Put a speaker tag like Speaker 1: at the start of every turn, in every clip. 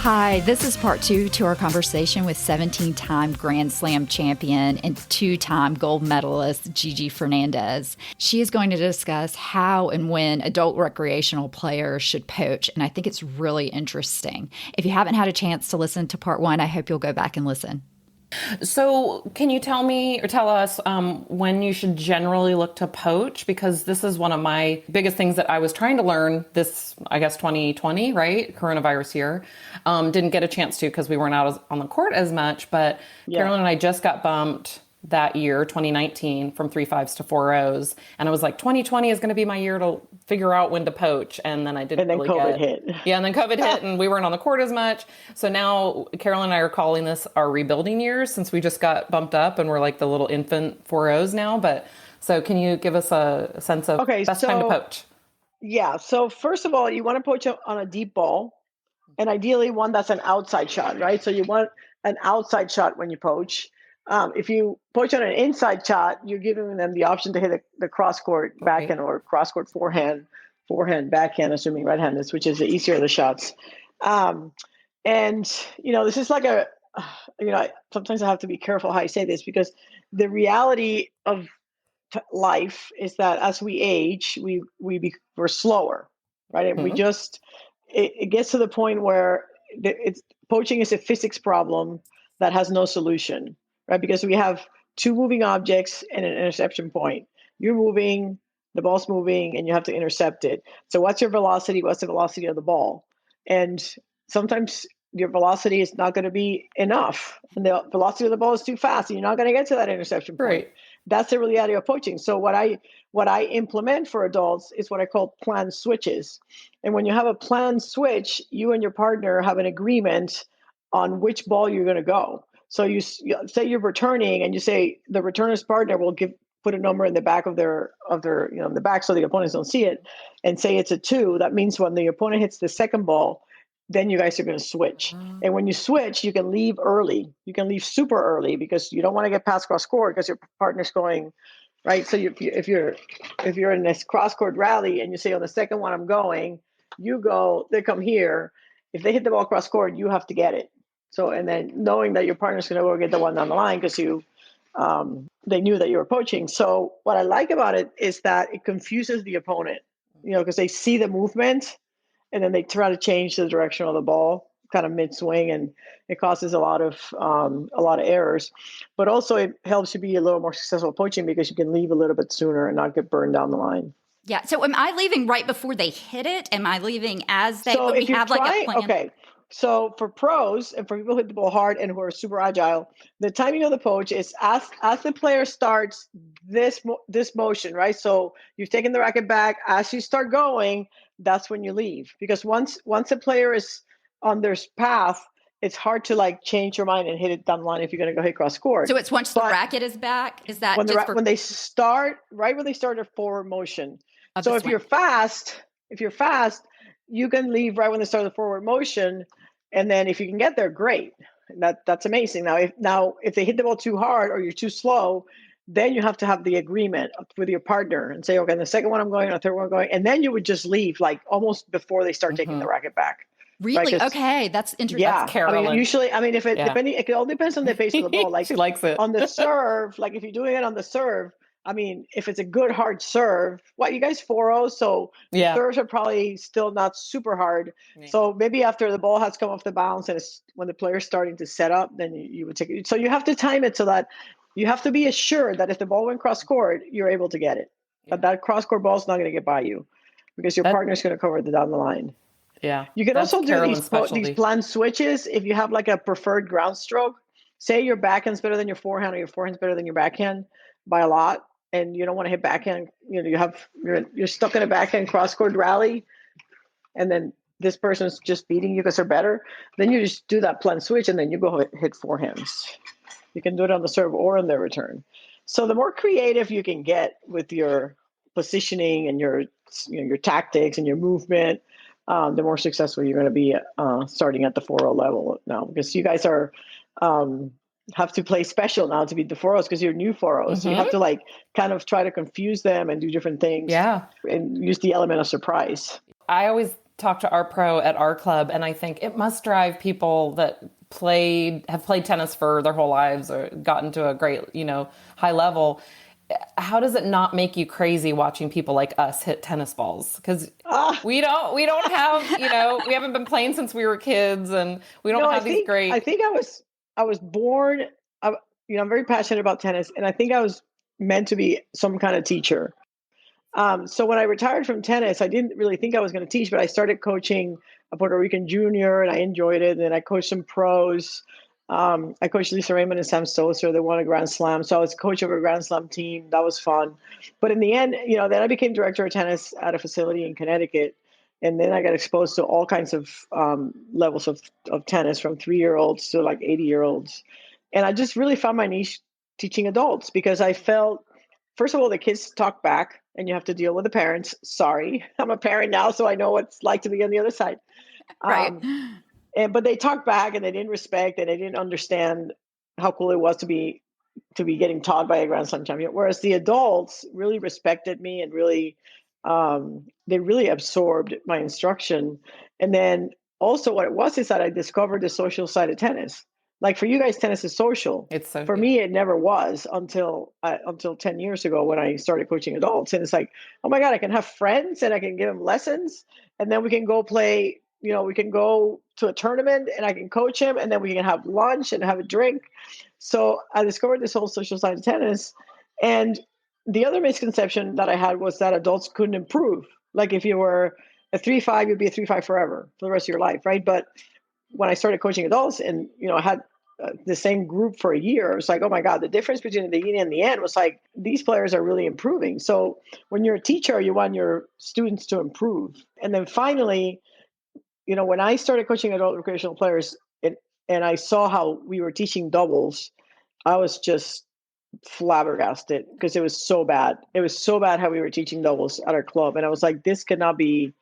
Speaker 1: Hi, this is part 2 to our conversation with 17-time Grand Slam champion and 2-time gold medalist Gigi Fernandez. She is going to discuss how and when adult recreational players should poach, and I think it's really interesting. If you haven't had a chance to listen to part 1, I hope you'll go back and listen.
Speaker 2: So can you tell me or tell us when you should generally look to poach? Because this is one of my biggest things that I was trying to learn this, I guess, 2020, right? Coronavirus year. Didn't get a chance to because we weren't out on the court as much. But Carolyn and I just got bumped that year, 2019, from 3-5s to 4-0s. And I was like, 2020 is going to be my year to figure out when to poach. And then I didn't really
Speaker 3: COVID hit.
Speaker 2: Yeah, and then COVID hit and we weren't on the court as much. So now Carolyn and I are calling this our rebuilding years since we just got bumped up and we're like the little infant 4-0s now. But so can you give us a sense of best time to poach?
Speaker 3: Yeah. So first of all, you want to poach on a deep ball and ideally one that's an outside shot, right? So you want an outside shot when you poach. If you poach on an inside shot, you're giving them the option to hit the cross-court backhand or cross-court forehand backhand, assuming right-handed, which is the easier of the shots. And, this is like sometimes I have to be careful how I say this because the reality of life is that as we age, we're slower, right? And it gets to the point where poaching is a physics problem that has no solution. Right, because we have two moving objects and an interception point. You're moving, the ball's moving, and you have to intercept it. So what's your velocity? What's the velocity of the ball? And sometimes your velocity is not going to be enough. And the velocity of the ball is too fast, and you're not going to get to that interception point. Right. That's the reality of poaching. So what I implement for adults is what I call planned switches. And when you have a planned switch, you and your partner have an agreement on which ball you're going to go. So you say you're returning, and you say the returner's partner will put a number in the back of their in the back so the opponents don't see it, and say it's a 2. That means when the opponent hits the second ball, then you guys are going to switch. And when you switch, you can leave early. You can leave super early because you don't want to get past cross court because your partner's going right. So if you're in this cross court rally and you say on the second one I'm going, you go, they come here. If they hit the ball cross court, you have to get it. So, and then knowing that your partner's going to go get the one down the line because they knew that you were poaching. So what I like about it is that it confuses the opponent, because they see the movement and then they try to change the direction of the ball kind of mid swing, and it causes a lot of errors. But also it helps you be a little more successful poaching because you can leave a little bit sooner and not get burned down the line.
Speaker 1: Yeah. So am I leaving right before they hit it? Am I leaving as they have like a plan?
Speaker 3: Okay. So for pros and for people who hit the ball hard and who are super agile, the timing of the poach is as the player starts this motion, right? So you've taken the racket back. As you start going, that's when you leave. Because once a player is on their path, it's hard to change your mind and hit it down the line if you're going to go hit cross court.
Speaker 1: So it's once the racket is back? Is that
Speaker 3: when they start their forward motion? So if you're fast, you can leave right when they start the forward motion. And then if you can get there, great. That's amazing. Now, if they hit the ball too hard or you're too slow, then you have to have the agreement with your partner and say, okay, the second one I'm going, the third one I'm going. And then you would just leave almost before they start taking the racket back.
Speaker 1: Really? Right? Okay. That's interesting.
Speaker 3: Yeah.
Speaker 1: That's Carolyn.
Speaker 3: It all depends on the pace of the ball.
Speaker 2: She likes it.
Speaker 3: On the serve, if you're doing it on the serve, if it's a good hard serve, you guys 4-0, so serves are probably still not super hard. Yeah. So maybe after the ball has come off the bounce and when the player's starting to set up, then you would take it. So you have to time it so that you have to be assured that if the ball went cross court, you're able to get it. Yeah. But that cross court ball is not going to get by you because your partner's going to cover it down the line.
Speaker 2: Yeah.
Speaker 3: You can also do these planned switches if you have a preferred ground stroke. Say your backhand's better than your forehand or your forehand's better than your backhand by a lot. And you don't want to hit backhand, you're stuck in a backhand cross-court rally, and then this person's just beating you because they're better. Then you just do that planned switch, and then you go hit forehands. You can do it on the serve or on the return. So the more creative you can get with your positioning and your tactics and your movement, the more successful you're going to be starting at the 4-0 level now, because you guys are. Have to play special now to beat the 4-0s because you're new 4-0s. Mm-hmm. So you have to kind of try to confuse them and do different things.
Speaker 2: Yeah.
Speaker 3: And use the element of surprise.
Speaker 2: I always talk to our pro at our club, and I think it must drive people that have played tennis for their whole lives or gotten to a great, high level. How does it not make you crazy watching people like us hit tennis balls? Because we don't have, we haven't been playing since we were kids, and we don't have these great.
Speaker 3: I think I was born. I'm very passionate about tennis, and I think I was meant to be some kind of teacher. So when I retired from tennis, I didn't really think I was going to teach, but I started coaching a Puerto Rican junior, and I enjoyed it. And then I coached some pros. I coached Lisa Raymond and Sam Stosur. They won a Grand Slam. So I was coach of a Grand Slam team. That was fun. But in the end, then I became director of tennis at a facility in Connecticut. And then I got exposed to all kinds of levels of tennis, from 3-year-olds to like 80-year-olds. And I just really found my niche teaching adults, because I felt, first of all, the kids talk back and you have to deal with the parents. Sorry, I'm a parent now, so I know what it's like to be on the other side.
Speaker 1: Right.
Speaker 3: But they talked back, and they didn't respect, and they didn't understand how cool it was to be getting taught by a Grand Slam champion. Whereas the adults really respected me, and really, they really absorbed my instruction. And then also what it was is that I discovered the social side of tennis. Like, for you guys, tennis is social. For me, it never was until 10 years ago, when I started coaching adults. And it's like, oh my God, I can have friends and I can give them lessons, and then we can go play. We can go to a tournament and I can coach him, and then we can have lunch and have a drink. So I discovered this whole social side of tennis. And the other misconception that I had was that adults couldn't improve. Like, if you were a 3-5, you'd be a 3-5 forever, for the rest of your life, right? But when I started coaching adults, and I had the same group for a year, it was like, oh my God, the difference between the beginning and the end was like, these players are really improving. So when you're a teacher, you want your students to improve. And then finally, when I started coaching adult recreational players, and I saw how we were teaching doubles, I was just flabbergasted, because it was so bad. It was so bad how we were teaching doubles at our club. And I was like, this cannot be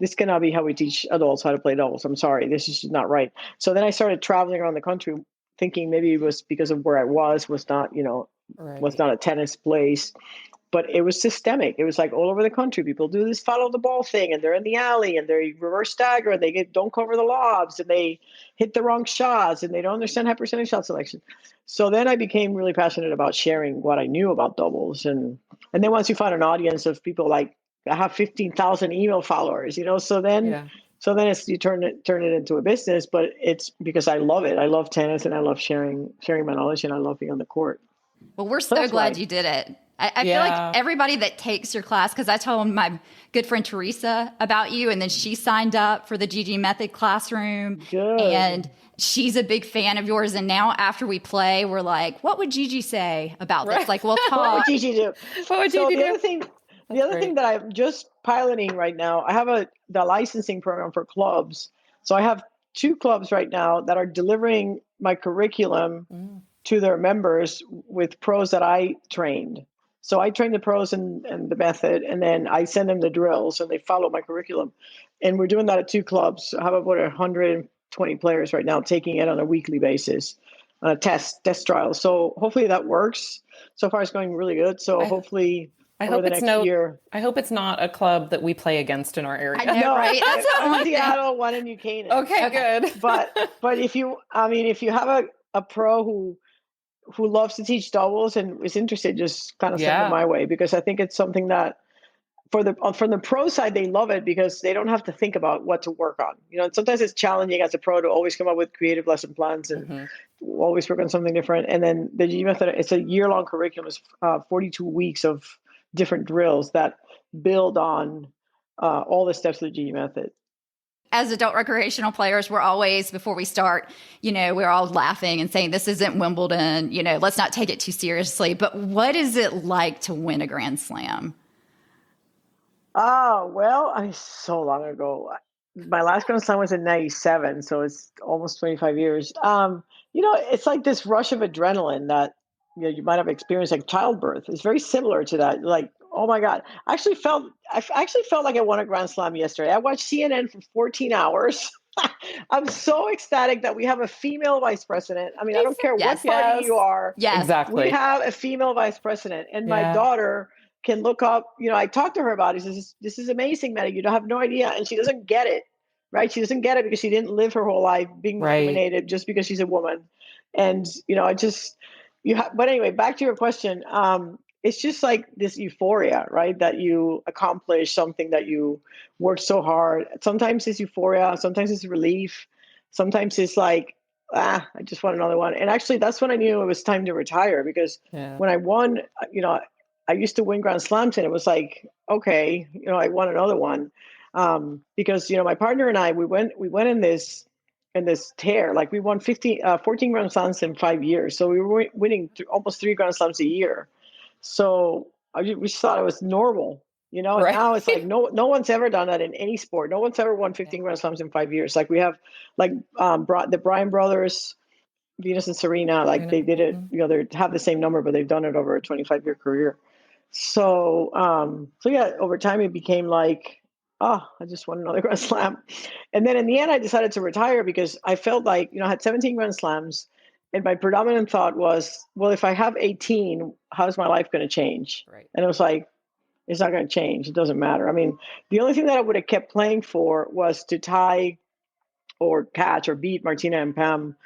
Speaker 3: how we teach adults how to play doubles. I'm sorry, this is not right. So then I started traveling around the country, thinking maybe it was because of where I was not, was not a tennis place. But it was systemic. It was like all over the country. People do this follow the ball thing, and they're in the alley, and they reverse stagger, and they don't cover the lobs, and they hit the wrong shots, and they don't understand high percentage shot selection. So then I became really passionate about sharing what I knew about doubles. And then once you find an audience of people, like, I have 15,000 email followers, so then you turn it into a business. But it's because I love it. I love tennis, and I love sharing my knowledge, and I love being on the court.
Speaker 1: Well, we're so glad you did it. I feel like everybody that takes your class, because I told my good friend Teresa about you, and then she signed up for the Gigi Method classroom.
Speaker 3: Good.
Speaker 1: And she's a big fan of yours. And now after we play, we're like, what would Gigi say about this? Like, we'll talk.
Speaker 3: What would Gigi do? The other thing that I'm just piloting right now, I have the licensing program for clubs. So I have 2 clubs right now that are delivering my curriculum to their members with pros that I trained. So I train the pros and the method, and then I send them the drills, and they follow my curriculum. And we're doing that at 2 clubs. I have about 120 players right now taking it on a weekly basis, test trial. So hopefully that works. So far, it's going really good. So hopefully,
Speaker 2: I hope it's not a club that we play against in our area.
Speaker 1: I know, right?
Speaker 3: That's one in Seattle, one in New Canaan.
Speaker 2: Okay, good.
Speaker 3: But if you have a pro who loves to teach doubles and is interested, just kind of send them my way, because I think it's something that from the pro side, they love it, because they don't have to think about what to work on. And sometimes it's challenging as a pro to always come up with creative lesson plans and always work on something different. And then the G Method, it's a year-long curriculum. It's 42 weeks of different drills that build on all the steps of the G Method.
Speaker 1: As adult recreational players, we're always, before we start, we're all laughing and saying, this isn't Wimbledon, let's not take it too seriously. But what is it like to win a Grand Slam?
Speaker 3: Oh, well, so long ago. My last Grand Slam was in 97, so it's almost 25 years. It's like this rush of adrenaline that you might have experienced, like childbirth. It's very similar to that. Like, oh my God, I actually felt like I won a Grand Slam yesterday. I watched CNN for 14 hours. I'm so ecstatic that we have a female vice president. I mean, I don't care what party you are.
Speaker 1: Yes,
Speaker 2: exactly.
Speaker 3: We have a female vice president, and my daughter can look up, I talked to her about it. She says, this is amazing, Maddie. You don't have no idea. And she doesn't get it, right? She doesn't get it because she didn't live her whole life being
Speaker 2: Right.
Speaker 3: discriminated just because she's a woman. And, but anyway, back to your question. It's just like this euphoria, right? That you accomplish something that you worked so hard. Sometimes it's euphoria. Sometimes it's relief. Sometimes it's like, I just want another one. And actually, that's when I knew it was time to retire, because when I won, I used to win Grand Slams, and it was like, okay, I won another one. Because, my partner and I, we went in this tear. Like, we won 14 Grand Slams in 5 years. So we were winning almost 3 Grand Slams a year. So we just thought it was normal, and now it's like, no one's ever done that in any sport. No one's ever won 15 Grand Slams in 5 years. Like, we have the Bryan brothers, Venus and Serena, like they did it, they have the same number, but they've done it over a 25-year career. So, over time it became like, I just won another Grand Slam. And then in the end, I decided to retire because I felt like, I had 17 Grand Slams. And my predominant thought was, well, if I have 18, how's my life going to change?
Speaker 2: Right.
Speaker 3: And it was like, it's not going to change. It doesn't matter. I mean, the only thing that I would have kept playing for was to tie or catch or beat Martina and Pam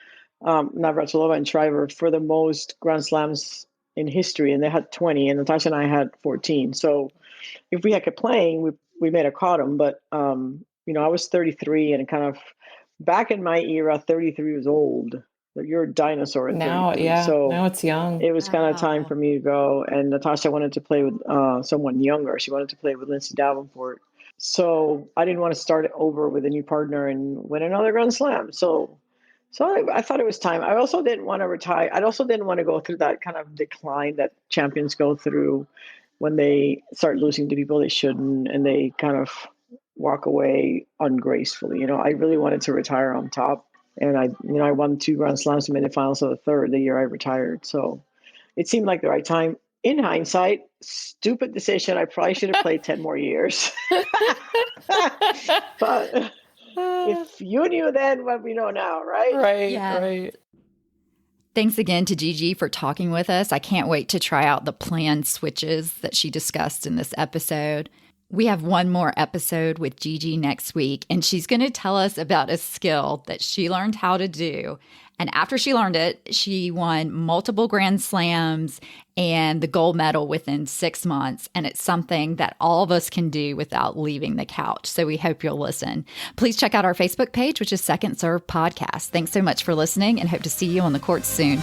Speaker 3: Navratilova and Shriver for the most Grand Slams in history. And they had 20, and Natasha and I had 14. So if we had kept playing, we may have caught them. But, I was 33, and kind of back in my era, 33 was old. You're a dinosaur at 33. So
Speaker 2: now it's young.
Speaker 3: It was kind of time for me to go. And Natasha wanted to play with someone younger. She wanted to play with Lindsay Davenport. So I didn't want to start over with a new partner and win another Grand Slam. So I thought it was time. I also didn't want to retire. I also didn't want to go through that kind of decline that champions go through when they start losing to people they shouldn't, and they kind of walk away ungracefully. I really wanted to retire on top. And I won 2 Grand Slams and made the finals of the third the year I retired. So it seemed like the right time. In hindsight, stupid decision. I probably should have played 10 more years. But if you knew then what we know now, right?
Speaker 2: Right.
Speaker 1: Thanks again to Gigi for talking with us. I can't wait to try out the planned switches that she discussed in this episode. We have one more episode with Gigi next week, and she's going to tell us about a skill that she learned how to do. And after she learned it, she won multiple Grand Slams and the gold medal within 6 months. And it's something that all of us can do without leaving the couch. So we hope you'll listen. Please check out our Facebook page, which is Second Serve Podcast. Thanks so much for listening, and hope to see you on the court soon.